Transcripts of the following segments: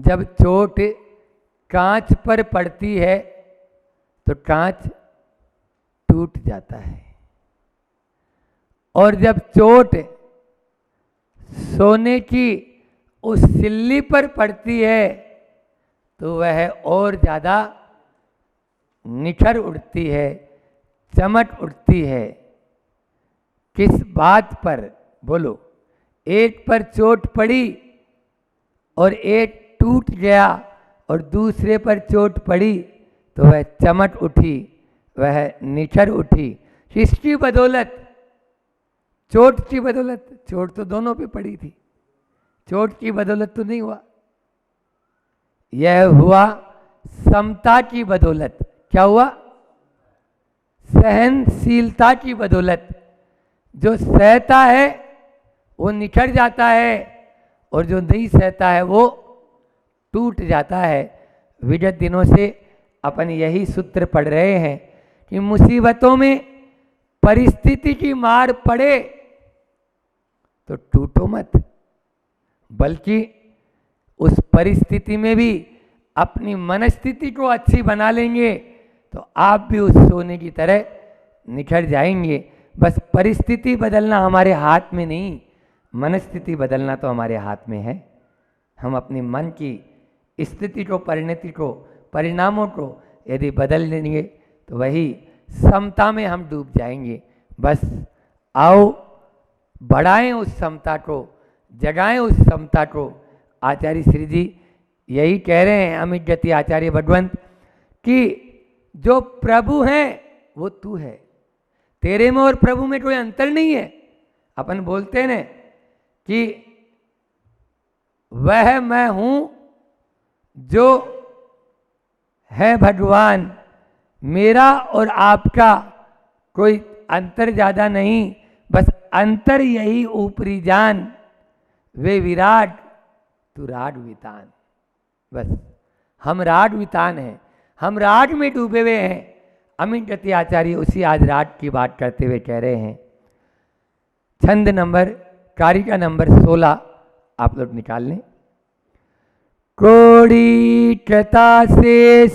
जब चोट कांच पर पड़ती है तो कांच टूट जाता है, और जब चोट सोने की उस सिल्ली पर पड़ती है तो वह और ज़्यादा निखर उठती है, चमक उठती है। किस बात पर बोलो? एक पर चोट पड़ी और एक टूट गया, और दूसरे पर चोट पड़ी तो वह चमक उठी, वह निखर उठी। किसकी बदौलत? चोट की बदौलत। चोट तो दोनों पे पड़ी थी, चोट की बदौलत तो नहीं हुआ। यह हुआ समता की बदौलत। क्या हुआ? सहनशीलता की बदौलत। जो सहता है वो निखर जाता है, और जो नहीं सहता है वो टूट जाता है। विगत दिनों से अपन यही सूत्र पढ़ रहे हैं कि मुसीबतों में परिस्थिति की मार पड़े तो टूटो मत, बल्कि उस परिस्थिति में भी अपनी मनस्थिति को अच्छी बना लेंगे तो आप भी उस सोने की तरह निखर जाएंगे। बस परिस्थिति बदलना हमारे हाथ में नहीं, मनस्थिति बदलना तो हमारे हाथ में है। हम अपनी मन की स्थिति को, परिणति को, परिणामों को यदि बदल लेंगे तो वही समता में हम डूब जाएंगे। बस आओ बढ़ाएं उस समता को, जगाएं उस समता को। आचार्य श्री जी यही कह रहे हैं, अमित गति आचार्य भगवंत, कि जो प्रभु हैं वो तू है, तेरे में और प्रभु में कोई अंतर नहीं है। अपन बोलते हैं ना कि वह मैं हूं जो है भगवान, मेरा और आपका कोई अंतर ज्यादा नहीं, बस अंतर यही ऊपरी जान, वे विराट तू राग वितान। बस हम राग वितान हैं, हम राग में डूबे हुए हैं। अमित गति आचार्य उसी आज राग की बात करते हुए कह रहे हैं। छंद नंबर, कारिका नंबर 16 आप लोग निकाल लें। कोड़ी कृता शेष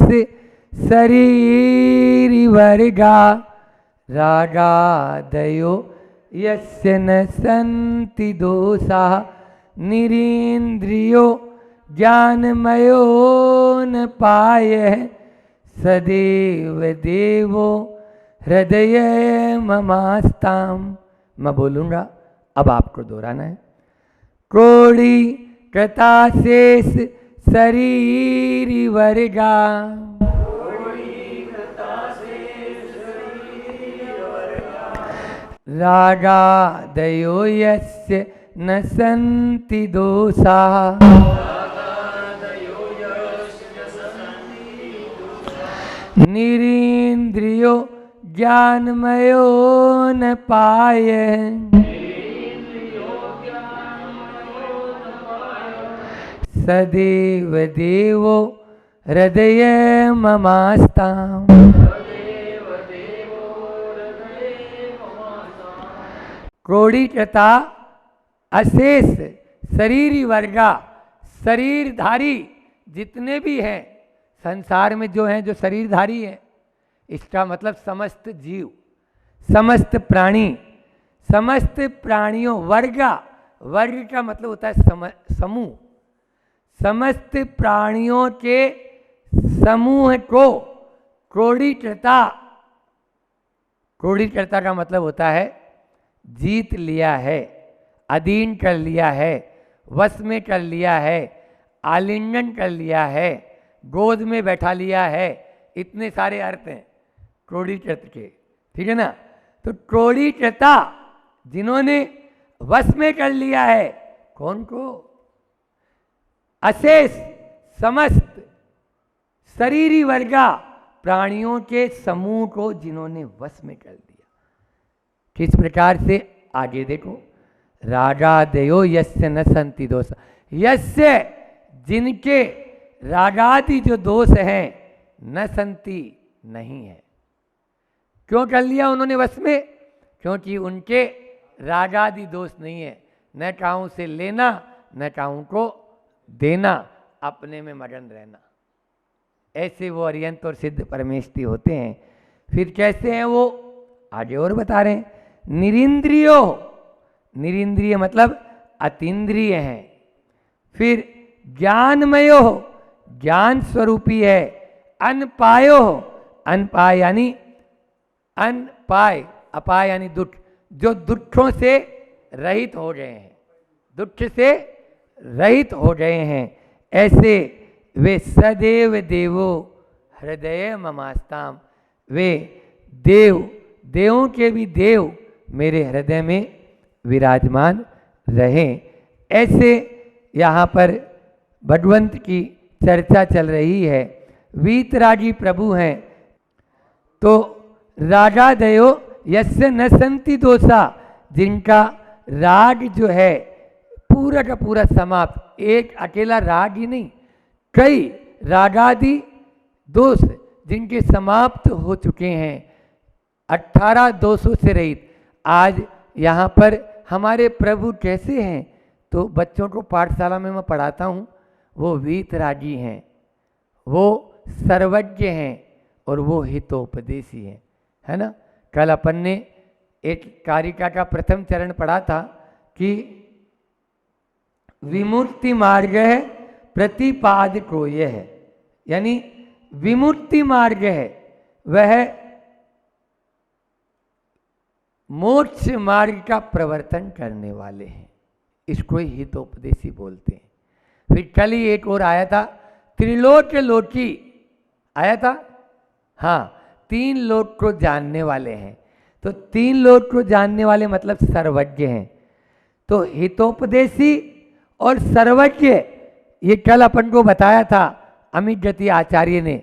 शरीर वर्गा, रागादयो यस्य न सन्ति दोषा, निरीन्द्रियो ज्ञानमयो न पायः, सदैव देवो हृदय ममास्ताम। मैं बोलूँगा, अब आपको दोहराना है। कोड़ी कृता शेष शरीर वर्गा, रागादयो यस्य न सन्ति दोषा, निरीन्द्रियो ज्ञानमयो न पायः, सदैव देवो हृदय ममास्ताम। क्रोड़ीकृता अशेष शरीर वर्गा, शरीरधारी जितने भी हैं संसार में, जो हैं, जो शरीरधारी हैं, इसका मतलब समस्त जीव, समस्त प्राणी, समस्त प्राणियों, वर्गा, वर्ग का मतलब होता है समूह, समस्त प्राणियों के समूह को क्रोड़ीकृता, क्रोड़ीकृता का मतलब होता है जीत लिया है, अधीन कर लिया है, वश में कर लिया है, आलिंगन कर लिया है, गोद में बैठा लिया है। इतने सारे अर्थ हैं क्रोड़ीकृत के, ठीक है ना। तो क्रोड़ीकृता जिन्होंने वश में कर लिया है, कौन को? अशेष समस्त शरीरी वर्गा, प्राणियों के समूह को जिन्होंने वश में कर दिया। किस प्रकार से? आगे देखो, रागादयो यस्य न सन्ति दोष, यस्य जिनके रागादि जो दोष हैं न सन्ति नहीं है। क्यों कर लिया उन्होंने वश में? क्योंकि उनके रागादि दोष नहीं है, न काहू से लेना न काहू को देना, अपने में मगन रहना, ऐसे वो अरिहंत और सिद्ध परमेष्ठी होते हैं। फिर कैसे हैं वो, आगे और बता रहे हैं। निरिंद्रियो, निरिंद्रिय मतलब अतीन्द्रिय हैं। फिर ज्ञानमयो, ज्ञान स्वरूपी है। अनपायो, अनपाय यानी अनपाय, अपाय यानी दुख, जो दुखों से रहित हो गए हैं, दुख से रहित हो गए हैं, ऐसे वे सदैव देवो हृदय ममास्ताम, वे देव, देवों के भी देव मेरे हृदय में विराजमान रहें। ऐसे यहाँ पर भगवंत की चर्चा चल रही है। वीतरागी प्रभु हैं, तो रागादयो यस्य न संति दोषा, जिनका राग जो है पूरा का पूरा समाप्त, एक अकेला राग ही नहीं, कई रागादि दोष जिनके समाप्त हो चुके हैं, 18 दोषों से रहित। आज यहाँ पर हमारे प्रभु कैसे हैं, तो बच्चों को पाठशाला में मैं पढ़ाता हूँ, वो वीतरागी हैं, वो सर्वज्ञ हैं और वो हितोपदेशी हैं, है ना। कल अपन ने एक कारिका का प्रथम चरण पढ़ा था कि विमुक्ति मार्ग है प्रतिपाद को यह है, यानी विमुक्ति मार्ग है वह मोक्ष मार्ग का प्रवर्तन करने वाले हैं, इसको ही हितोपदेशी बोलते हैं। फिर कल ही एक और आया था, त्रिलोक लोकी आया था, हाँ, 3 लोक को जानने वाले हैं। तो 3 लोक को जानने वाले मतलब सर्वज्ञ हैं। तो हितोपदेशी और सर्वज्ञ, ये कल अपन को बताया था अमित गति आचार्य ने।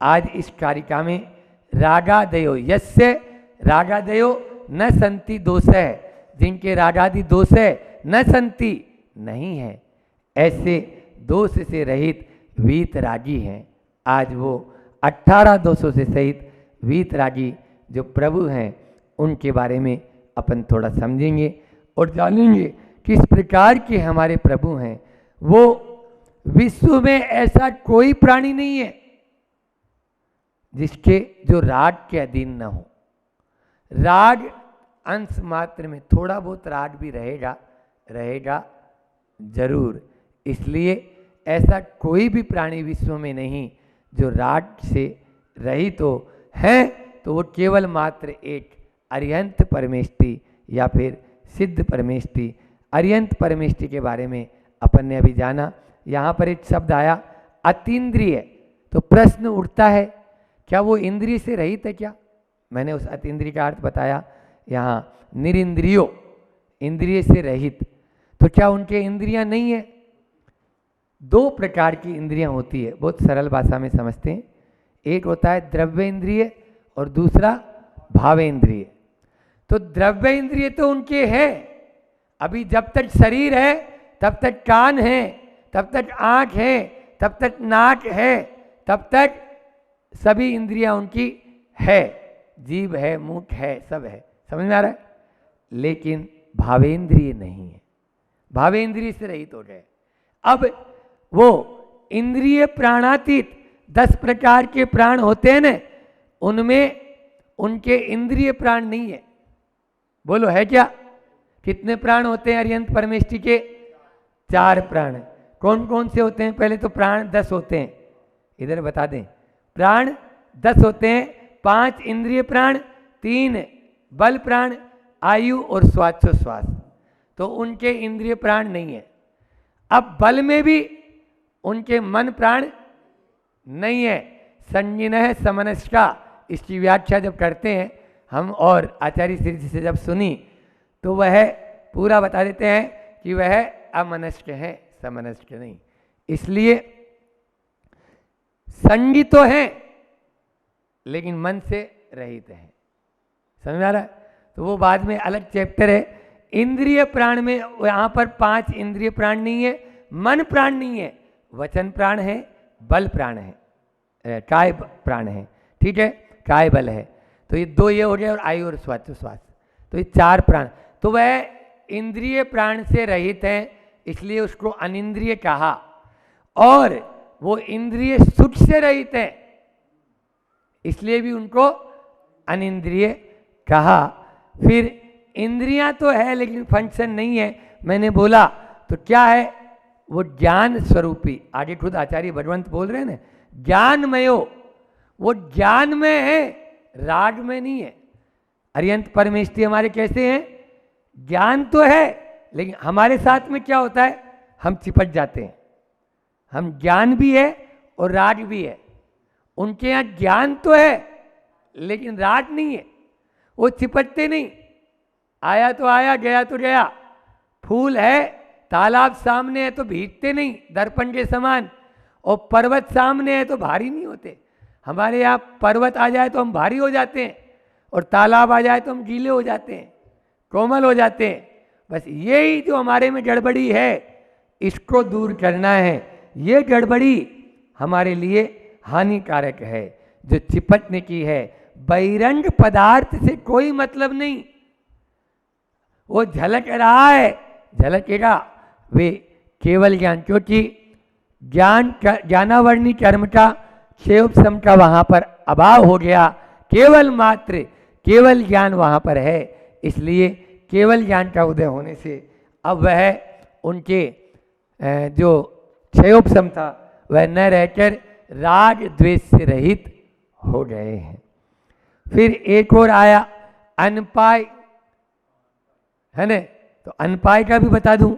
आज इस कारिका में रागादयो, यस्य रागादयो न संति दोष है, जिनके रागादि दोष है, न संति नहीं है, ऐसे दोष से रहित वीतरागी हैं। आज वो 18 दोषों से सहित वीतरागी जो प्रभु हैं, उनके बारे में अपन थोड़ा समझेंगे और जानेंगे किस प्रकार के हमारे प्रभु हैं। वो विश्व में ऐसा कोई प्राणी नहीं है जिसके जो राग के अधीन न हो। राग अंश मात्र में, थोड़ा बहुत राग भी रहेगा जरूर, इसलिए ऐसा कोई भी प्राणी विश्व में नहीं जो राग से रहित हो। है तो वो केवल मात्र एक अरिहंत परमेष्ठी या फिर सिद्ध परमेष्ठी। अरिहंत परमेष्ठी के बारे में अपन ने अभी जाना। यहाँ पर एक शब्द आया अतीन्द्रिय, तो प्रश्न उठता है क्या वो इंद्रिय से रहित है क्या। मैंने उस अतीन्द्रिय का अर्थ बताया, यहाँ निरिंद्रियो, इंद्रिय से रहित। तो क्या उनके इंद्रियां नहीं है। 2 प्रकार की इंद्रियां होती है, बहुत सरल भाषा में समझते हैं। एक होता है द्रव्य इंद्रिय और दूसरा भाव इंद्रिय। तो द्रव्य इंद्रिय तो उनके है, अभी जब तक शरीर है तब तक कान है, तब तक आँख है, तब तक नाक है, तब तक सभी इंद्रियां उनकी है, जीभ है, मुख है, सब है, समझ में आ रहा है। लेकिन भावेंद्रिय नहीं है, भावेंद्रिय से रहित हो गए। अब वो इंद्रिय प्राणातीत 10 प्रकार के प्राण होते हैं न, उनमें उनके इंद्रिय प्राण नहीं है। बोलो है क्या। कितने प्राण होते हैं अरिहंत परमेष्ठी के। 4 प्राण। कौन कौन से होते हैं। पहले तो प्राण 10 होते हैं, इधर बता दें। प्राण 10 होते हैं। 5 इंद्रिय प्राण, 3 बल प्राण, आयु और श्वासोश्वास। तो उनके इंद्रिय प्राण नहीं है। अब बल में भी उनके मन प्राण नहीं है। संजिनः समनस्का, इसकी व्याख्या जब करते हैं हम और आचार्य श्री जी से जब सुनी तो वह पूरा बता देते हैं कि वह अमनस्क है, समनस्क नहीं। इसलिए संगी तो है लेकिन मन से रहित है। समझ आ रहा है। तो वो बाद में अलग चैप्टर है। इंद्रिय प्राण में यहाँ पर 5 इंद्रिय प्राण नहीं है, मन प्राण नहीं है, वचन प्राण है, बल प्राण है, काय प्राण है, ठीक है, काय बल है। तो ये 2 ये हो गए और आयु और श्वासोश्वास। तो ये 4 प्राण। तो वह इंद्रिय प्राण से रहित है, इसलिए उसको अनिंद्रिय कहा। और वो इंद्रिय सुख से रहित है, इसलिए भी उनको अनिंद्रिय कहा। फिर इंद्रियां तो है लेकिन फंक्शन नहीं है, मैंने बोला तो क्या है, वो ज्ञान स्वरूपी, आगे खुद आचार्य भगवंत बोल रहे हैं ना, ज्ञानमयो, वो ज्ञान में है, राग में नहीं है। अरिहंत परमेष्ठी हमारे कैसे हैं, ज्ञान तो है लेकिन हमारे साथ में क्या होता है, हम चिपट जाते हैं। हम ज्ञान भी है और राग भी है, उनके यहाँ ज्ञान तो है लेकिन राग नहीं है, वो चिपटते नहीं, आया तो आया गया तो गया। फूल है, तालाब सामने है तो भीगते नहीं दर्पण के समान, और पर्वत सामने है तो भारी नहीं होते। हमारे यहाँ पर्वत आ जाए तो हम भारी हो जाते हैं और तालाब आ जाए तो हम गीले हो जाते हैं, कोमल हो जाते हैं। बस यही जो हमारे में गड़बड़ी है, इसको दूर करना है। ये गड़बड़ी हमारे लिए हानिकारक है जो चिपटने की है। बहिरंग पदार्थ से कोई मतलब नहीं, वो झलक रहा है, झलकेगा, वे केवल ज्ञान, क्योंकि ज्ञानावर्णी कर्म का क्षेयोपशम का वहाँ पर अभाव हो गया, केवल मात्र केवल ज्ञान वहाँ पर है। इसलिए केवल ज्ञान का उदय होने से अब वह उनके जो क्षयोपशम था वह न रहकर राग द्वेष से रहित हो गए हैं। फिर एक और आया अनपाय, है न, तो अनपाय का भी बता दूं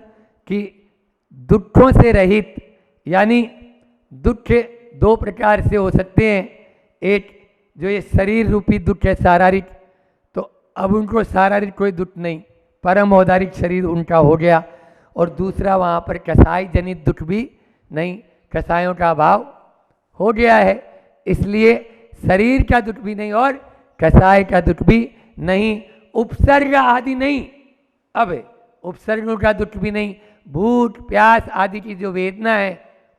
कि दुखों से रहित, यानी दुख दो प्रकार से हो सकते हैं। एक जो ये शरीर रूपी दुख है शारीरिक, तो अब उनको शारीरिक कोई दुख नहीं, परम औदारिक शरीर उनका हो गया। और दूसरा वहाँ पर कसाय जनित दुख भी नहीं, कसायों का अभाव हो गया है, इसलिए शरीर का दुख भी नहीं और कसाय का दुख भी नहीं, उपसर्ग आदि नहीं। अब उपसर्गों का दुख भी नहीं, भूख प्यास आदि की जो वेदना है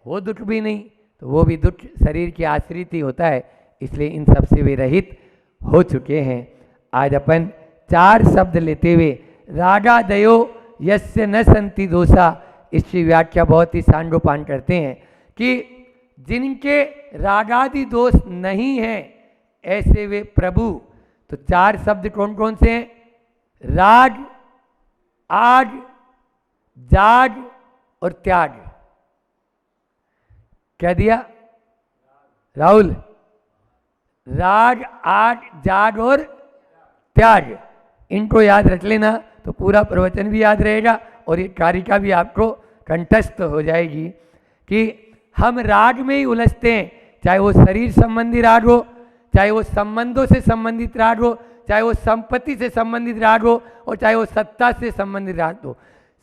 वो दुख भी नहीं, तो वो भी दुख शरीर के आश्रित ही होता है, इसलिए इन सब से वे रहित हो चुके हैं। आज अपन चार शब्द लेते हुए रागादयो यस्य न संति दोषा, इसकी व्याख्या बहुत ही सांगोपान करते हैं कि जिनके रागादि दोष नहीं है ऐसे वे प्रभु। तो चार शब्द कौन कौन से हैं, राग, आग, जाग और त्याग। क्या दिया राहुल, राग, आग, जाग और त्याग, इनको याद रख लेना तो पूरा प्रवचन भी याद रहेगा और ये कारिका भी आपको कंठस्थ हो जाएगी कि हम राग में ही उलझते हैं, चाहे वो शरीर संबंधी राग हो, चाहे वो संबंधों से संबंधित राग हो, चाहे वो संपत्ति से संबंधित राग हो और चाहे वो सत्ता से संबंधित राग हो।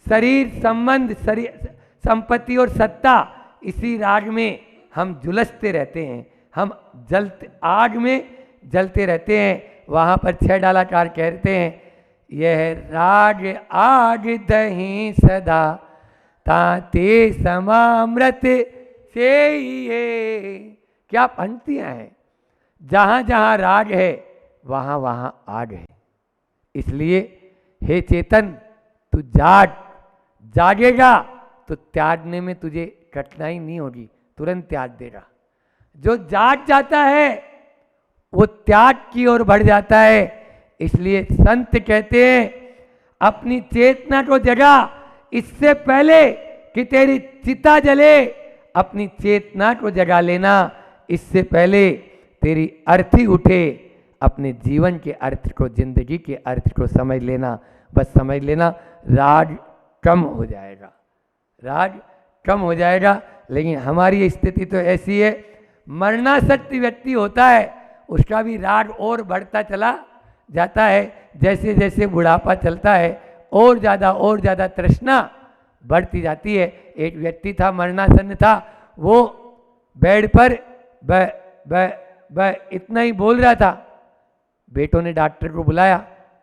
शरीर संबंध, शरीर संपत्ति और सत्ता, इसी राग में हम झुलसते रहते हैं, हम जलते आग में जलते रहते हैं। वहाँ पर छह डालाकार कहते हैं, यह राग आग दही सदा ताते समामृत से ये। क्या पंक्तियाँ हैं, जहाँ जहाँ राग है वहाँ वहाँ आग है। इसलिए हे चेतन तू जाग, जागेगा तो त्यागने में तुझे कठिनाई नहीं होगी, तुरंत त्याग देगा। जो जाग जाता है वो त्याग की ओर बढ़ जाता है। इसलिए संत कहते हैं अपनी चेतना को जगा, इससे पहले कि तेरी चिता जले अपनी चेतना को जगा लेना, इससे पहले तेरी अर्थी उठे अपने जीवन के अर्थ को, जिंदगी के अर्थ को समझ लेना। बस समझ लेना राग कम हो जाएगा, राग कम हो जाएगा। लेकिन हमारी स्थिति तो ऐसी है, मरणासक्त व्यक्ति होता है उसका भी राग और बढ़ता चला जाता है। जैसे जैसे बुढ़ापा चलता है और ज़्यादा तृष्णा बढ़ती जाती है। एक व्यक्ति था, मरणासन्न था, वो बेड पर ब इतना ही बोल रहा था। बेटों ने डॉक्टर को बुलाया,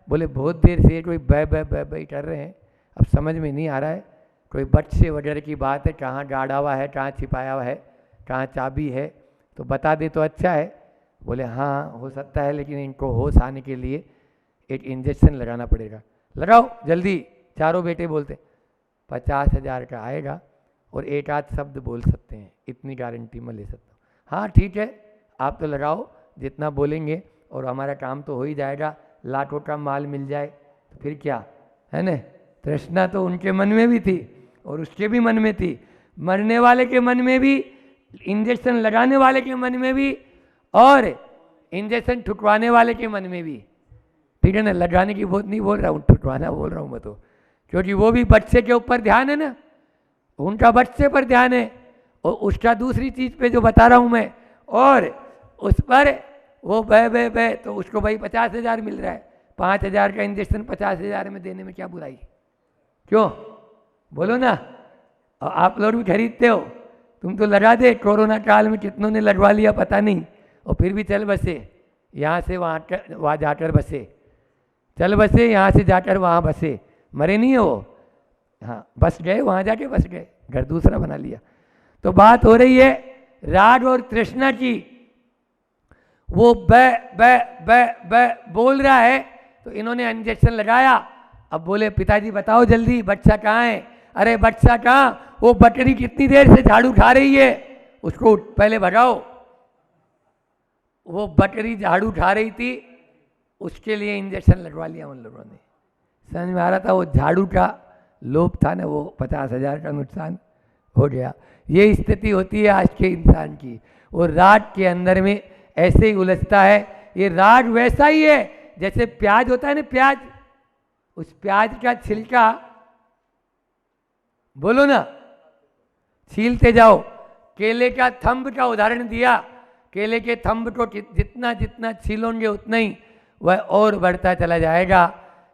बोले बहुत देर से कोई ब कर रहे हैं, अब समझ में नहीं आ रहा है, कोई बच्चे वगैरह की बात है, कहाँ गाड़ा हुआ है, कहाँ छिपाया हुआ है, कहाँ चाबी है, तो बता दे तो अच्छा है। बोले हाँ हो सकता है, लेकिन इनको होश आने के लिए एक इंजेक्शन लगाना पड़ेगा। लगाओ जल्दी, चारों बेटे बोलते 50,000 का आएगा और 1 आध शब्द बोल सकते हैं, इतनी गारंटी मैं ले सकता हूँ। हाँ ठीक है, आप तो लगाओ, जितना बोलेंगे और हमारा काम तो हो ही जाएगा, लाखों का माल मिल जाए तो फिर क्या है ना। तृष्णा तो उनके मन में भी थी और उसके भी मन में थी, मरने वाले के मन में भी, इंजेक्शन लगाने वाले के मन में भी, और इंजेक्शन ठुकवाने वाले के मन में भी। ठीक है ना, लगाने की बहुत नहीं बोल रहा हूँ, ठुकवाना बोल रहा हूँ मैं तो, क्योंकि वो भी बच्चे के ऊपर ध्यान है ना, उनका बच्चे पर ध्यान है, और उसका दूसरी चीज़ पे जो बता रहा हूँ मैं, और उस पर वो बह तो उसको भाई 50,000 मिल रहा है, 5,000 का इंजेक्शन 50,000 में देने में क्या बुराई, क्यों बोलो ना। और आप लोग भी खरीदते हो, तुम तो लगा दे, कोरोना काल में कितनों ने लगवा लिया पता नहीं, और फिर भी चल बसे, यहाँ से वहाँ जाकर बसे, चल बसे यहाँ से जाकर वहाँ बसे, मरे नहीं है वो, हाँ बस गए, वहाँ जाके बस गए, घर दूसरा बना लिया। तो बात हो रही है राग और तृष्णा की। वो ब बोल रहा है, तो इन्होंने इंजेक्शन लगाया। अब बोले पिताजी बताओ जल्दी, बच्चा कहाँ है। अरे बच्चा कहाँ, वो बकरी कितनी देर से झाड़ू उठा रही है, उसको पहले भगाओ। वो बकरी झाड़ू उठा रही थी, उसके लिए इंजेक्शन लगवा लिया उन लोगों ने। समझ में आ रहा था, वो झाड़ू का लोभ था ना, वो 50,000 का नुकसान हो गया। ये स्थिति होती है आज के इंसान की, वो राग के अंदर में ऐसे ही उलझता है। ये राग वैसा ही है जैसे प्याज होता है ना, प्याज, उस प्याज का छिलका बोलो ना, छीलते जाओ। केले का थंब का उदाहरण दिया, केले के थंब को जितना जितना छीलोगे उतना ही वह और बढ़ता चला जाएगा।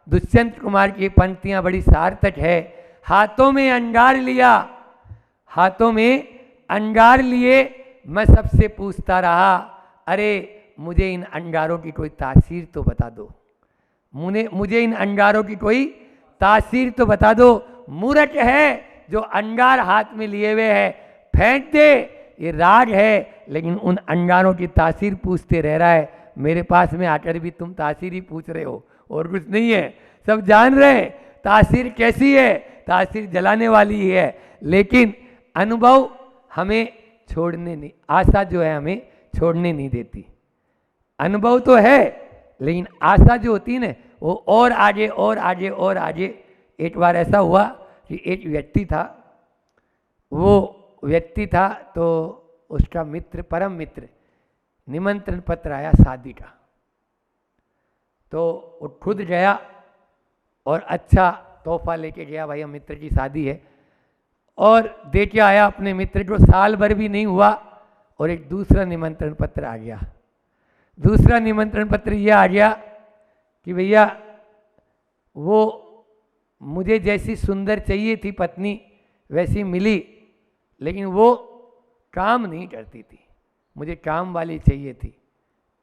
दुष्यंत कुमार की पंक्तियां बड़ी सार्थक है। हाथों में अंगार लिया, हाथों में अंगार लिए, मैं सबसे पूछता रहा, अरे मुझे इन अंगारों की कोई तासीर तो बता दो, मुझे इन अंगारों की कोई तासीर तो बता दो। मूर्ख है जो अंगार हाथ में लिए हुए है, फेंक दे, ये राग है, लेकिन उन अंगारों की तासीर पूछते रह रहा है। मेरे पास में आकर भी तुम तासीर ही पूछ रहे हो, और कुछ नहीं है। सब जान रहे हैं तासीर कैसी है, तासीर जलाने वाली ही है, लेकिन अनुभव हमें छोड़ने नहीं, आशा जो है हमें छोड़ने नहीं देती। अनुभव तो है, लेकिन आशा जो होती है ना, वो और आगे और आगे और आगे। एक बार ऐसा हुआ कि एक व्यक्ति था, वो व्यक्ति था तो उसका मित्र, परम मित्र, निमंत्रण पत्र आया शादी का, तो वो खुद गया और अच्छा तोहफा लेके गया, भाई हम मित्र की शादी है, और दे के आया अपने मित्र को। साल भर भी नहीं हुआ और एक दूसरा निमंत्रण पत्र आ गया। दूसरा निमंत्रण पत्र यह आ गया कि भैया वो मुझे जैसी सुंदर चाहिए थी पत्नी वैसी मिली, लेकिन वो काम नहीं करती थी, मुझे काम वाली चाहिए थी,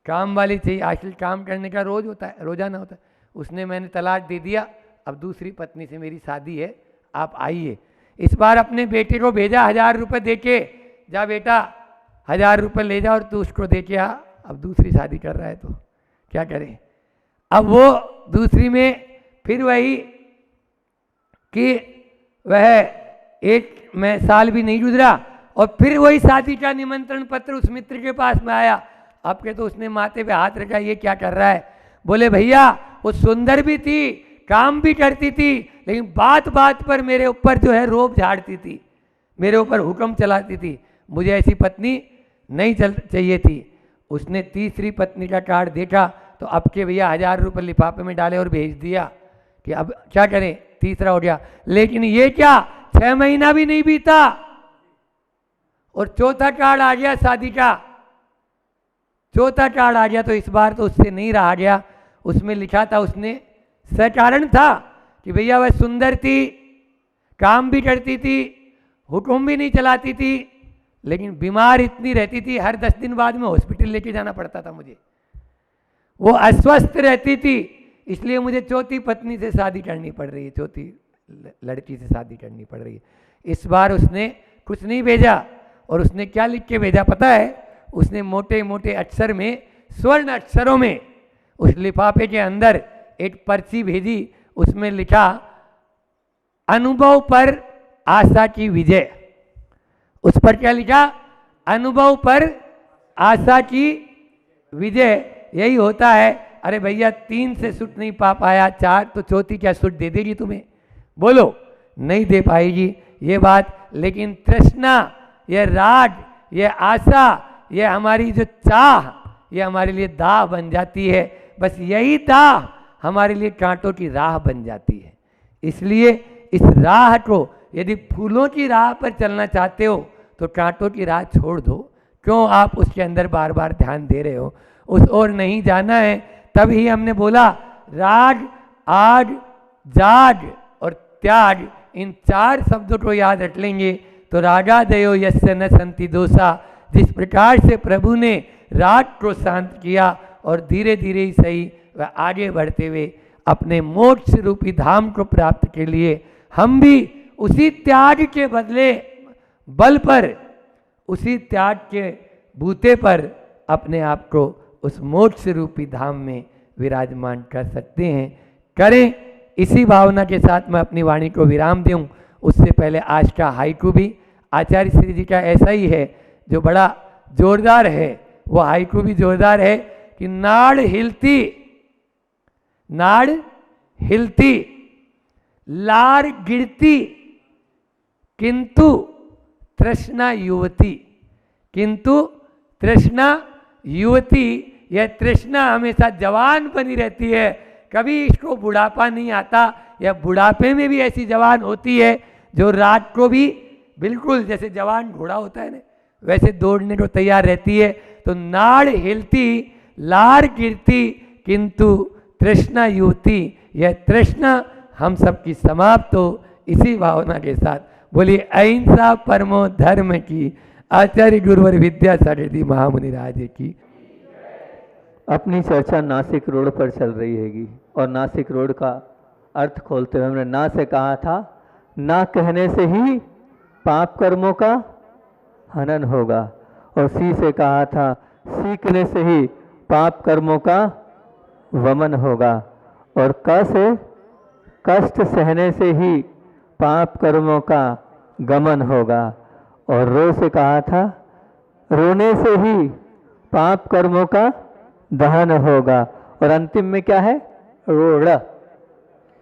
काम वाली चाहिए। आजकल काम करने का रोज होता है, रोजाना होता है। उसने मैंने तलाक दे दिया, अब दूसरी पत्नी से मेरी शादी है, आप आइए। इस बार अपने बेटे को भेजा 1,000 रुपये दे के, जा बेटा 1,000 रुपये ले जा और तू उसको दे के आ। अब दूसरी शादी कर रहा है तो क्या करें। अब वो दूसरी में फिर वही कि वह एक में साल भी नहीं गुजरा और फिर वही शादी का निमंत्रण पत्र उस मित्र के पास में आया। अब के तो उसने माथे पे हाथ रखा, ये क्या कर रहा है। बोले भैया वो सुंदर भी थी, काम भी करती थी, लेकिन बात बात पर मेरे ऊपर जो है रोब झाड़ती थी, मेरे ऊपर हुक्म चलाती थी, मुझे ऐसी पत्नी नहीं चाहिए थी। उसने तीसरी पत्नी का कार्ड देखा तो अब के भैया 1,000 रुपये लिफाफे में डाले और भेज दिया कि अब क्या करें, तीसरा हो गया। लेकिन ये क्या, 6 महीना भी नहीं बीता और चौथा कार्ड आ गया शादी का। चौथा कार्ड आ गया तो इस बार तो उससे नहीं रहा गया। उसमें लिखा था, उसने सकारण था कि भैया वह सुंदर थी, काम भी करती थी, हुक्म भी नहीं चलाती थी, लेकिन बीमार इतनी रहती थी, हर 10 दिन बाद में हॉस्पिटल लेके जाना पड़ता था मुझे। वो अस्वस्थ रहती थी, इसलिए मुझे चौथी पत्नी से शादी करनी पड़ रही है, चौथी लड़की से शादी करनी पड़ रही है। इस बार उसने कुछ नहीं भेजा और उसने क्या लिख के भेजा पता है? उसने मोटे मोटे अक्षर में, स्वर्ण अक्षरों में उस लिफाफे के अंदर एक पर्ची भेजी। उसमें लिखा, अनुभव पर आशा की विजय। उस पर क्या लिखा? अनुभव पर आशा की विजय। यही होता है। अरे भैया 3 से सुट नहीं पा पाया, 4 तो चौथी क्या सुट दे देगी तुम्हें? बोलो, नहीं दे पाएगी ये बात। लेकिन तृष्णा, ये राग, ये आशा, ये हमारी जो चाह, ये हमारे लिए दाह बन जाती है। बस यही दाह हमारे लिए कांटों की राह बन जाती है। इसलिए इस राह को, यदि फूलों की राह पर चलना चाहते हो तो कांटों की राह छोड़ दो। क्यों आप उसके अंदर बार बार ध्यान दे रहे हो? उस ओर नहीं जाना है। तभी हमने बोला राग, आग, जाग और त्याग, इन 4 शब्दों को याद रख लेंगे तो रागादयो यस्य न संति दोषा। जिस प्रकार से प्रभु ने राग को शांत किया और धीरे धीरे ही सही वह आगे बढ़ते हुए अपने मोक्ष रूपी धाम को प्राप्त के लिए हम भी उसी त्याग के बदले बल पर, उसी त्याग के बूते पर अपने आप को उस मोक्ष रूपी धाम में विराजमान कर सकते हैं। करें। इसी भावना के साथ मैं अपनी वाणी को विराम दूं। उससे पहले आज का हाइकू भी आचार्य श्री जी का ऐसा ही है जो बड़ा जोरदार है। वो हाइकू भी जोरदार है कि नाड़ हिलती, नाड़ हिलती, लार गिरती, किंतु तृष्णा युवती, किंतु तृष्णा युवती। यह तृष्णा हमेशा जवान बनी रहती है, कभी इसको बुढ़ापा नहीं आता। या बुढ़ापे में भी ऐसी जवान होती है जो रात को भी बिल्कुल जैसे जवान घोड़ा होता है ना, वैसे दौड़ने को तैयार रहती है। तो नाड़ हिलती, लार गिरती, किंतु तृष्णा युवती। यह तृष्णा हम सबकी समाप्त हो। इसी भावना के साथ बोलिए अहिंसा परमो धर्म की। आचार्य गुरुवर विद्यासागर महामुनि राज की। अपनी चर्चा नासिक रोड पर चल रही हैगी और नासिक रोड का अर्थ खोलते हुए हमने ना से कहा था, ना कहने से ही पाप कर्मों का हनन होगा, और सी से कहा था सीखने से ही पाप कर्मों का वमन होगा, और क से कष्ट सहने से ही पाप कर्मों का गमन होगा, और रो से कहा था रोने से ही पाप कर्मों का दहन होगा, और अंतिम में क्या है? रोड़।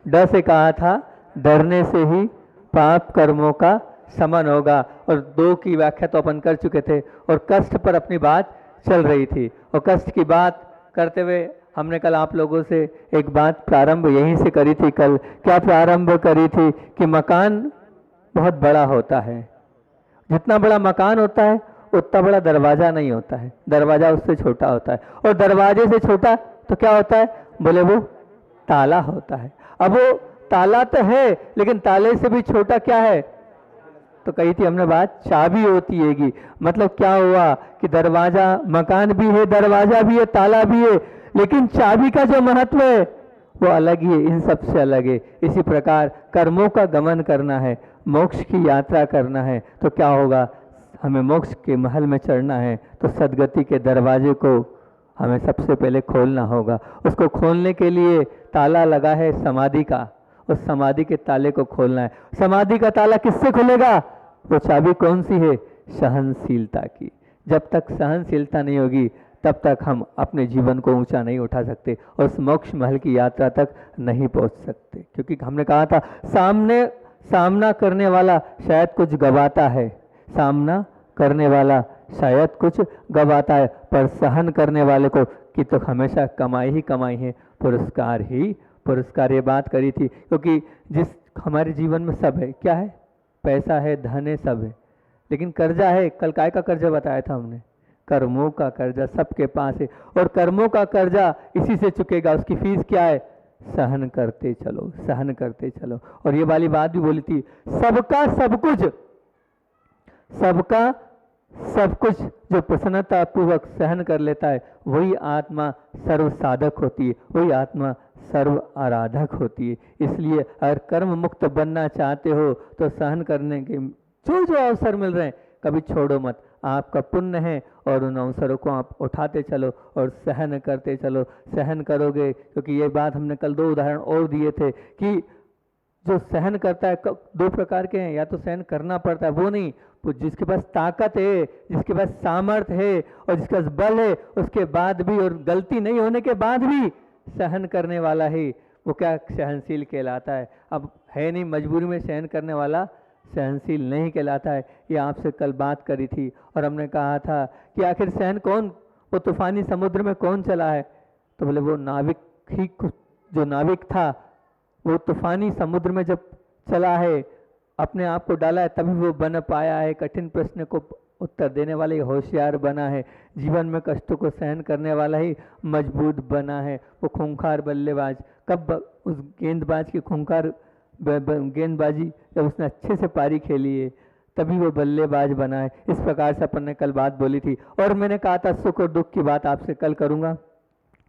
ड से कहा था डरने से ही पाप कर्मों का समन होगा, और 2 की व्याख्या तो अपन कर चुके थे, और कष्ट पर अपनी बात चल रही थी। और कष्ट की बात करते हुए हमने कल आप लोगों से एक बात प्रारंभ यहीं से करी थी। कल क्या प्रारंभ करी थी कि मकान बहुत बड़ा होता है, जितना बड़ा मकान होता है उतना बड़ा दरवाज़ा नहीं होता है, दरवाज़ा उससे छोटा होता है, और दरवाजे से छोटा तो क्या होता है? बोले वो ताला होता है। अब वो ताला तो है लेकिन ताले से भी छोटा क्या है? तो कही थी हमने बात, चाबी होती हैगी। मतलब क्या हुआ कि दरवाजा, मकान भी है, दरवाजा भी है, ताला भी है, लेकिन चाबी का जो महत्व है वो अलग ही है, इन सब से अलग है। इसी प्रकार कर्मों का गमन करना है, मोक्ष की यात्रा करना है, तो क्या होगा? हमें मोक्ष के महल में चढ़ना है तो सदगति के दरवाजे को हमें सबसे पहले खोलना होगा। उसको खोलने के लिए ताला लगा है समाधि का, उस समाधि के ताले को खोलना है। समाधि का ताला किससे खुलेगा? वो चाबी कौन सी है? सहनशीलता की। जब तक सहनशीलता नहीं होगी तब तक हम अपने जीवन को ऊंचा नहीं उठा सकते और उस मोक्ष महल की यात्रा तक नहीं पहुंच सकते। क्योंकि हमने कहा था सामना करने वाला शायद कुछ गवाता है, सामना करने वाला शायद कुछ गवाता है, पर सहन करने वाले को कि तो हमेशा कमाई ही कमाई है, पुरस्कार ही पुरस्कार। ये बात करी थी क्योंकि जिस हमारे जीवन में सब है, क्या है? पैसा है, धन है, सब है, लेकिन कर्जा है। कल काय का कर्जा बताया था हमने? कर्मों का कर्जा सबके पास है, और कर्मों का कर्जा इसी से चुकेगा। उसकी फीस क्या है? सहन करते चलो, सहन करते चलो। और ये वाली बात भी बोली थी, सबका सब कुछ, सबका सब कुछ जो प्रसन्नता पूर्वक सहन कर लेता है वही आत्मा सर्व साधक होती है, वही आत्मा सर्व आराधक होती है। इसलिए अगर कर्म मुक्त बनना चाहते हो तो सहन करने के जो अवसर मिल रहे हैं कभी छोड़ो मत। आपका पुण्य है और उन अवसरों को आप उठाते चलो और सहन करते चलो। सहन करोगे, क्योंकि ये बात हमने कल 2 उदाहरण और दिए थे कि जो सहन करता है, दो प्रकार के हैं, या तो सहन करना पड़ता है वो नहीं, वो जिसके पास ताकत है, जिसके पास सामर्थ्य है और जिसके पास बल है, उसके बाद भी और गलती नहीं होने के बाद भी सहन करने वाला है, वो क्या सहनशील कहलाता है। अब है नहीं, मजबूरी में सहन करने वाला सहनशील नहीं कहलाता है। ये आपसे कल बात करी थी और हमने कहा था कि आखिर सहन कौन, वो तूफानी समुद्र में कौन चला है, तो बोले वो नाविक ही, जो नाविक था वो तूफानी समुद्र में जब चला है, अपने आप को डाला है, तभी वो बन पाया है, कठिन प्रश्न को उत्तर देने वाला ही होशियार बना है, जीवन में कष्टों को सहन करने वाला ही मजबूत बना है। वो खूंखार बल्लेबाज कब उस गेंदबाज की खूंखार गेंदबाजी जब उसने अच्छे से पारी खेली है तभी वो बल्लेबाज बना है। इस प्रकार से अपन ने कल बात बोली थी और मैंने कहा था सुख और दुख की बात आपसे कल करूँगा।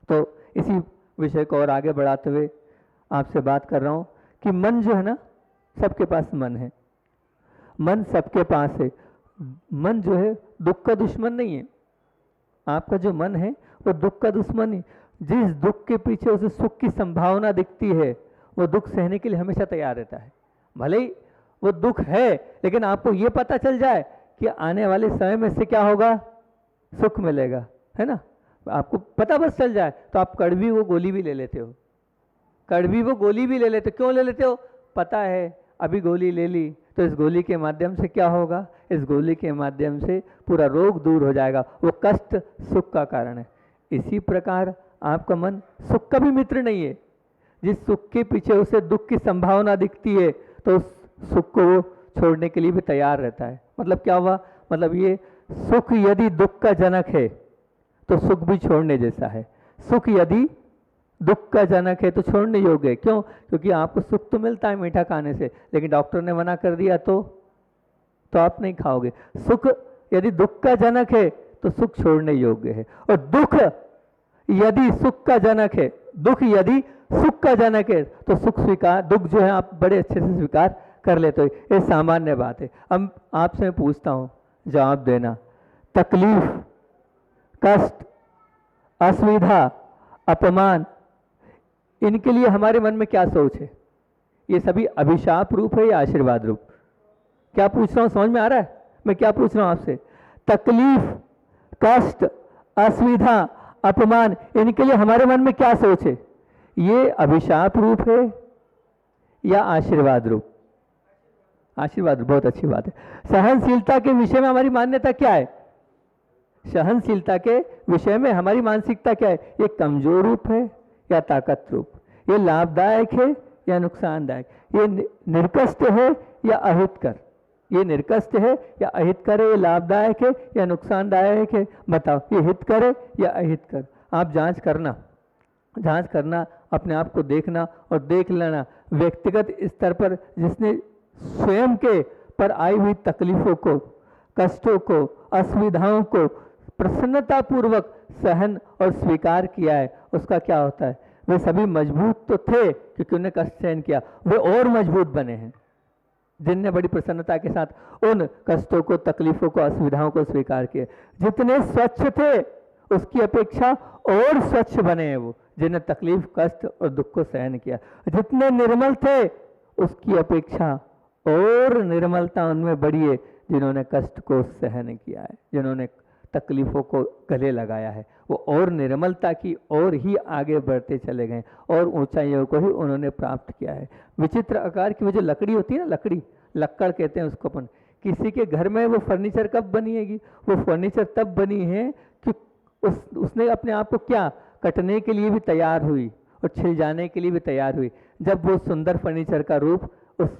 तो इसी विषय को और आगे बढ़ाते हुए आपसे बात कर रहा हूँ कि मन जो है ना, सबके पास मन है, मन सबके पास है। मन जो है दुख का दुश्मन नहीं है। आपका जो मन है वो दुख का दुश्मन नहीं। जिस दुख के पीछे उसे सुख की संभावना दिखती है वो दुख सहने के लिए हमेशा तैयार रहता है। भले ही वो दुख है लेकिन आपको ये पता चल जाए कि आने वाले समय में से क्या होगा, सुख मिलेगा, है ना, आपको पता बस चल जाए तो आप कड़वी वो गोली भी ले लेते हो, कड़वी वो गोली भी ले लेते हो। क्यों ले लेते हो? पता है अभी गोली ले ली तो इस गोली के माध्यम से क्या होगा, इस गोली के माध्यम से पूरा रोग दूर हो जाएगा, वो कष्ट सुख का कारण है। इसी प्रकार आपका मन सुख का भी मित्र नहीं है। जिस सुख के पीछे उसे दुख की संभावना दिखती है तो उस सुख को वो छोड़ने के लिए भी तैयार रहता है। मतलब क्या हुआ, मतलब ये सुख यदि दुख का जनक है तो सुख भी छोड़ने जैसा है। सुख यदि दुख का जनक है तो छोड़ने योग्य है। क्यों? क्योंकि आपको सुख तो मिलता है मीठा खाने से, लेकिन डॉक्टर ने मना कर दिया तो आप नहीं खाओगे। सुख यदि दुख का जनक है तो सुख छोड़ने योग्य है, और दुख यदि सुख का जनक है, दुख यदि सुख का जनक है तो सुख स्वीकार, दुख जो है आप बड़े अच्छे से स्वीकार कर लेते हो। ये सामान्य बात है। अब आपसे मैं पूछता हूँ, जवाब देना। तकलीफ, कष्ट, असुविधा, अपमान, इनके लिए हमारे मन में क्या सोच है? ये सभी अभिशाप रूप है या आशीर्वाद रूप? क्या पूछ रहा हूं, समझ में आ रहा है मैं क्या पूछ रहा हूं आपसे? तकलीफ, कष्ट, असुविधा, अपमान, इनके लिए हमारे मन में क्या सोच है? ये अभिशाप रूप है या आशीर्वाद रूप? आशीर्वाद रूप, बहुत अच्छी बात है। सहनशीलता के विषय में हमारी मान्यता क्या है? सहनशीलता के विषय में हमारी मानसिकता क्या है? ये कमजोर रूप है या ताकत रूप? ये लाभदायक है या नुकसानदायक? ये निर्कष्ट है या अहितकर? ये निर्कष्ट है या अहितकर है? ये लाभदायक है या नुकसानदायक है? बताओ, ये हितकर है या अहितकर? आप जांच करना, अपने आप को देखना और देख लेना व्यक्तिगत स्तर पर जिसने स्वयं के पर आई हुई तकलीफों को, कष्टों को, असुविधाओं को प्रसन्नतापूर्वक सहन और स्वीकार किया है, उसका क्या होता है? वे सभी मजबूत तो थे क्योंकि उन्हें कष्ट सहन किया, वे और मजबूत बने हैं जिनने बड़ी प्रसन्नता के साथ उन कष्टों को, तकलीफों को, असुविधाओं को स्वीकार किया। जितने स्वच्छ थे उसकी अपेक्षा और स्वच्छ बने हैं वो जिन्हें तकलीफ, कष्ट और दुख को सहन किया। जितने निर्मल थे उसकी अपेक्षा और निर्मलता उनमें बढ़ी है जिन्होंने कष्ट को सहन किया है, जिन्होंने तकलीफों को गले लगाया है। वो और निर्मलता की और ही आगे बढ़ते चले गए और ऊंचाइयों को ही उन्होंने प्राप्त किया है। विचित्र आकार की वो जो लकड़ी होती है ना, लक्कड़ कहते हैं उसको अपन, किसी के घर में वो फर्नीचर कब बनिएगी? वो फर्नीचर तब बनी है कि उसने अपने आप को क्या कटने के लिए भी तैयार हुई और छिल जाने के लिए भी तैयार हुई। जब वो सुंदर फर्नीचर का रूप उस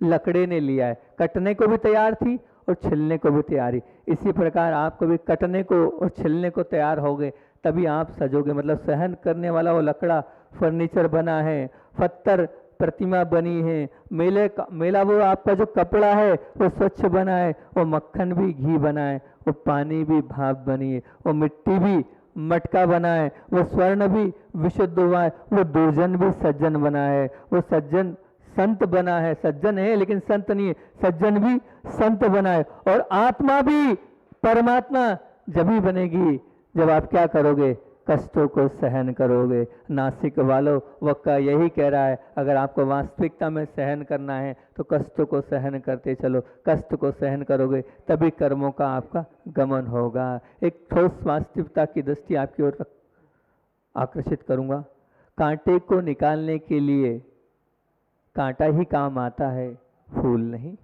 लकड़े ने लिया है, कटने को भी तैयार थी और छिलने को भी तैयारी। इसी प्रकार आपको भी कटने को और छिलने को तैयार हो गए तभी आप सजोगे। मतलब सहन करने वाला वो लकड़ा फर्नीचर बना है, पत्थर प्रतिमा बनी है, मेला वो आपका जो कपड़ा है वो स्वच्छ बना है, वो मक्खन भी घी बना है, वो पानी भी भाप बनी है, वो मिट्टी भी मटका बना है, वो स्वर्ण भी विशुद्ध हुआ है, वो दुर्जन भी सज्जन बना है, वो सज्जन संत बना है। सज्जन है लेकिन संत नहीं है, सज्जन भी संत बना है। और आत्मा भी परमात्मा जब ही बनेगी जब आप क्या करोगे? कष्टों को सहन करोगे। नासिक वालों, वक्का यही कह रहा है, अगर आपको वास्तविकता में सहन करना है तो कष्टों को सहन करते चलो। कष्ट को सहन करोगे तभी कर्मों का आपका गमन होगा। एक ठोस वास्तविकता की दृष्टि आपकी ओर आकर्षित करूंगा। कांटे को निकालने के लिए कांटा ही काम आता है, फूल नहीं।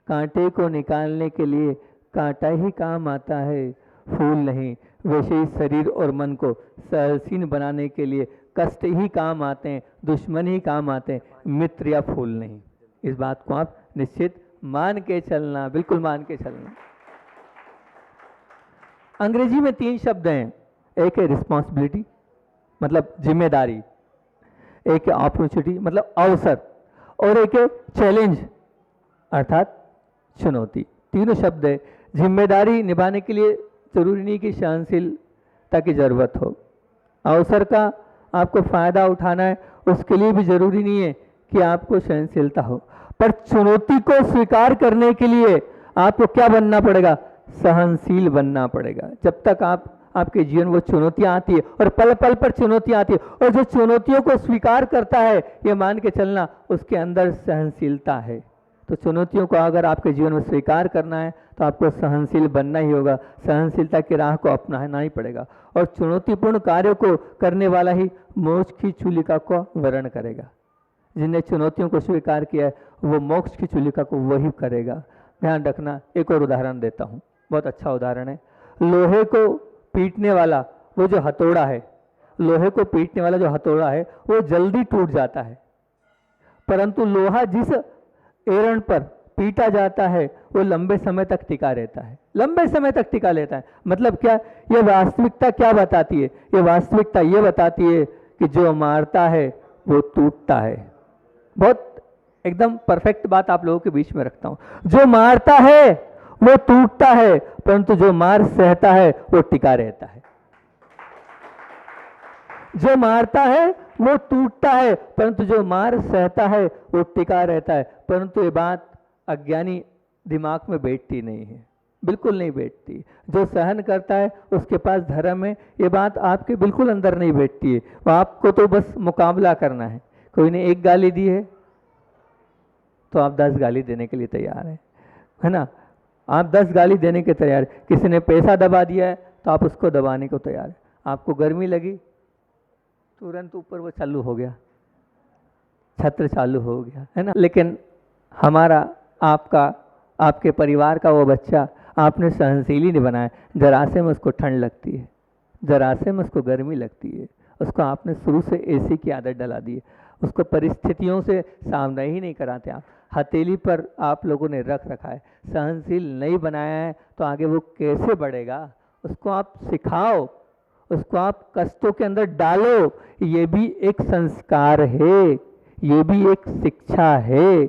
कांटे को निकालने के लिए कांटा ही काम आता है, फूल नहीं। वैसे ही शरीर और मन को सहनशील बनाने के लिए कष्ट ही काम आते हैं, दुश्मन ही काम आते हैं, मित्र या फूल नहीं। इस बात को आप निश्चित मान के चलना, बिल्कुल मान के चलना। अंग्रेजी में 3 शब्द हैं, एक है रिस्पॉन्सिबिलिटी मतलब जिम्मेदारी, एक है अपॉर्चुनिटी मतलब अवसर, और एक है चैलेंज अर्थात चुनौती। तीनों शब्द है। जिम्मेदारी निभाने के लिए जरूरी नहीं कि सहनशीलता की जरूरत हो। अवसर का आपको फायदा उठाना है, उसके लिए भी जरूरी नहीं है कि आपको सहनशीलता हो। पर चुनौती को स्वीकार करने के लिए आपको क्या बनना पड़ेगा? सहनशील बनना पड़ेगा। जब तक आपके जीवन वो चुनौतियां आती है और पल पल पर चुनौतियां आती है, और जो चुनौतियों को स्वीकार करता है ये मान के चलना उसके अंदर सहनशीलता है। तो चुनौतियों को अगर आपके जीवन में स्वीकार करना है तो आपको सहनशील बनना ही होगा, सहनशीलता की राह को अपनाना ही पड़ेगा। और चुनौतीपूर्ण कार्यों को करने वाला ही मोक्ष की चूलिका को वर्ण करेगा। जिनने चुनौतियों को स्वीकार किया है वो मोक्ष की चूलिका को वही करेगा। ध्यान रखना। एक और उदाहरण देता हूँ, बहुत अच्छा उदाहरण है। लोहे को पीटने वाला वो जो हथौड़ा है, लोहे को पीटने वाला जो हथौड़ा है वो जल्दी टूट जाता है, परंतु लोहा जिस एरण पर पीटा जाता है वो लंबे समय तक टिका रहता है, लंबे समय तक टिका लेता है। मतलब क्या? ये वास्तविकता क्या बताती है? ये वास्तविकता ये बताती है कि जो मारता है वो टूटता है। बहुत एकदम परफेक्ट बात आप लोगों के बीच में रखता हूं। जो मारता है वो टूटता है, परंतु जो मार सहता है वो टिका रहता है। जो मारता है वो टूटता है, परंतु जो मार सहता है वो टिका रहता है। परंतु ये बात अज्ञानी दिमाग में बैठती नहीं है, बिल्कुल नहीं बैठती। जो सहन करता है उसके पास धर्म है, ये बात आपके बिल्कुल अंदर नहीं बैठती है। आपको तो बस मुकाबला करना है। कोई ने 1 गाली दी है तो आप 10 गाली देने के लिए तैयार है ना? आप 10 गाली देने के तैयार है। किसी ने पैसा दबा दिया है तो आप उसको दबाने को तैयार है। आपको गर्मी लगी, तुरंत ऊपर वो चालू हो गया, छत्र चालू हो गया, है ना? लेकिन हमारा, आपका, आपके परिवार का वो बच्चा आपने सहनशील ही नहीं बनाया। जरा से में उसको ठंड लगती है, जरा से में उसको गर्मी लगती है, उसको आपने शुरू से एसी की आदत डला दी है, उसको परिस्थितियों से सामना ही नहीं कराते। आप हथेली पर आप लोगों ने रख रखा है, सहनशील नहीं बनाया है तो आगे वो कैसे बढ़ेगा? उसको आप सिखाओ, उसको आप कष्टों के अंदर डालो। ये भी एक संस्कार है, ये भी एक शिक्षा है,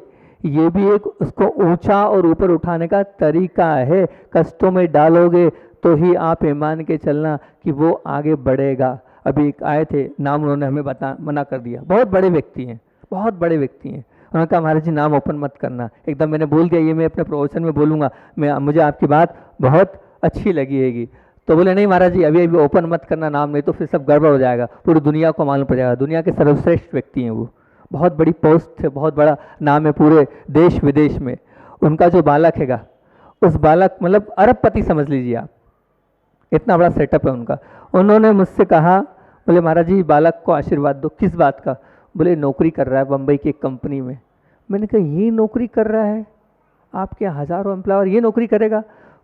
ये भी एक उसको ऊंचा और ऊपर उठाने का तरीका है। कष्टों में डालोगे तो ही आप ये मान के चलना कि वो आगे बढ़ेगा। अभी एक आए थे, नाम उन्होंने हमें मना कर दिया। बहुत बड़े व्यक्ति हैं, बहुत बड़े व्यक्ति हैं। उन्होंने कहा महाराज जी नाम ओपन मत करना। एकदम मैंने बोल दिया ये मैं अपने प्रवचन में बोलूँगा, मुझे आपकी बात बहुत अच्छी लगी हैगी। तो बोले नहीं महाराज जी अभी ओपन मत करना नाम, नहीं तो फिर सब गड़बड़ हो जाएगा, पूरी दुनिया को मालूम पड़ जाएगा। दुनिया के सर्वश्रेष्ठ व्यक्ति हैं वो, बहुत बड़ी पोस्ट है, बहुत बड़ा नाम है पूरे देश विदेश में। उनका जो बालक हैगा, उस बालक मतलब अरबपति समझ लीजिए आप, इतना बड़ा सेटअप है उनका। उन्होंने मुझसे कहा, बोले महाराज जी बालक को आशीर्वाद दो। किस बात का? बोले नौकरी कर रहा है बम्बई की एक कंपनी में। मैंने कहा ये नौकरी कर रहा है? आपके हज़ारों एम्प्लॉयर ये नौकरी करेगा?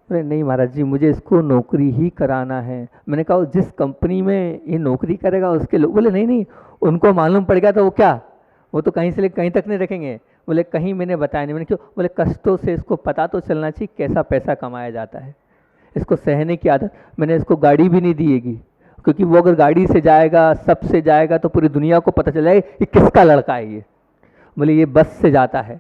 बोले नहीं महाराज जी मुझे इसको नौकरी ही कराना है। मैंने कहा जिस कंपनी में ये नौकरी करेगा उसके लोग, बोले नहीं नहीं उनको मालूम पड़ेगा तो वो क्या, वो तो कहीं से लेकर कहीं तक नहीं रखेंगे। बोले कहीं मैंने बताया नहीं। मैंने क्यों? बोले कष्टों से इसको पता तो चलना चाहिए कैसा पैसा कमाया जाता है, इसको सहने की आदत। मैंने इसको गाड़ी भी नहीं दिएगी, क्योंकि वो अगर गाड़ी से जाएगा, सबसे जाएगा तो पूरी दुनिया को पता चलेगा कि किसका लड़का है ये। बोले ये बस से जाता है,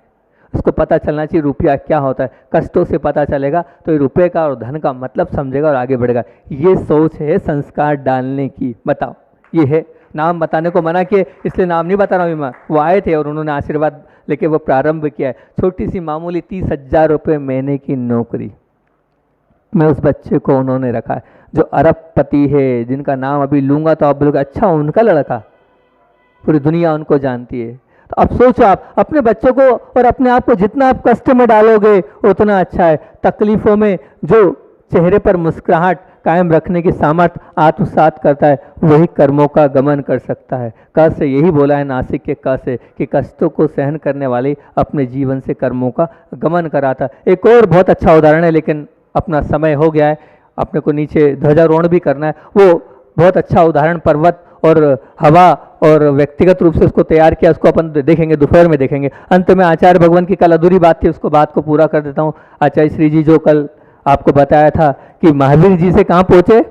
उसको पता चलना चाहिए रुपया क्या होता है। कष्टों से पता चलेगा तो ये रुपये का और धन का मतलब समझेगा और आगे बढ़ेगा। ये सोच है संस्कार डालने की। बताओ, ये है। नाम बताने को मना किए इसलिए नाम नहीं बता रहा हूँ मैं। वो आए थे और उन्होंने आशीर्वाद लेके वो प्रारंभ किया है। छोटी सी मामूली 30,000 रुपये महीने की नौकरी, में उस बच्चे को उन्होंने रखा है। जो अरबपति है, जिनका नाम अभी लूंगा तो आप बोलोगे अच्छा उनका लड़का, पूरी दुनिया उनको जानती है। तो अब सोचो, आप अपने बच्चों को और अपने आप को जितना आप कष्ट में डालोगे उतना अच्छा है। तकलीफों में जो चेहरे पर मुस्कुराहट कायम रखने की सामर्थ्य आत्मसात करता है, वही कर्मों का गमन कर सकता है। क से यही बोला है नासिक के क से कि कष्टों को सहन करने वाले अपने जीवन से कर्मों का गमन कराता है। एक और बहुत अच्छा उदाहरण है, लेकिन अपना समय हो गया है, अपने को नीचे ध्वजारोहण भी करना है। वो बहुत अच्छा उदाहरण पर्वत और हवा और व्यक्तिगत रूप से उसको तैयार किया, उसको अपन देखेंगे, दोपहर में देखेंगे। अंत में आचार्य भगवान की कल अधूरी बात थी, उसको बात को पूरा कर देता हूँ। आचार्य श्री जी जो कल आपको बताया था कि महावीर जी से कहाँ पहुँचे,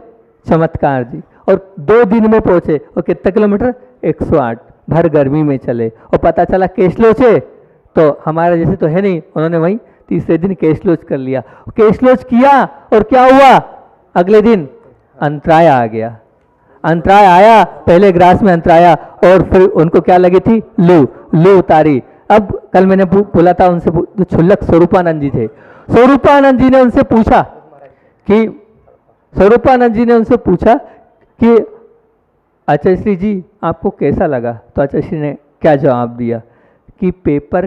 चमत्कार जी, और 2 दिन में पहुँचे। और कितने किलोमीटर, 108, भर गर्मी में चले। और पता चला केशलोच है, तो हमारे जैसे तो है नहीं, उन्होंने वहीं तीसरे दिन केशलोच कर लिया। केशलोच किया और क्या हुआ, अगले दिन अंतराय आ गया। अंतराय आया, पहले ग्रास में अंतराय आया और फिर उनको क्या लगी थी, लू उतारी। अब कल मैंने बोला था उनसे, जो क्षुल्लक स्वरूपानंद जी थे, स्वरूपानंद जी ने उनसे पूछा कि आचार्य श्री जी आपको कैसा लगा। तो आचार्य श्री ने क्या जवाब दिया कि पेपर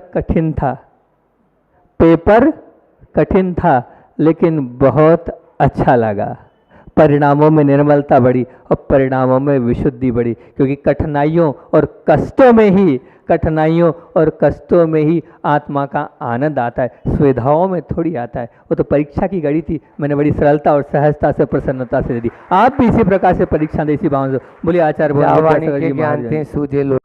कठिन था लेकिन बहुत अच्छा लगा। परिणामों में निर्मलता बढ़ी और परिणामों में विशुद्धि बढ़ी, क्योंकि कठिनाइयों और कष्टों में ही आत्मा का आनंद आता है, सुविधाओं में थोड़ी आता है। वो तो परीक्षा की घड़ी थी, मैंने बड़ी सरलता और सहजता से, प्रसन्नता से दे दी। आप भी इसी प्रकार से परीक्षा दे, इसी भावना से। बोलिए आचार्य भगवान ज्ञान सूझे लो।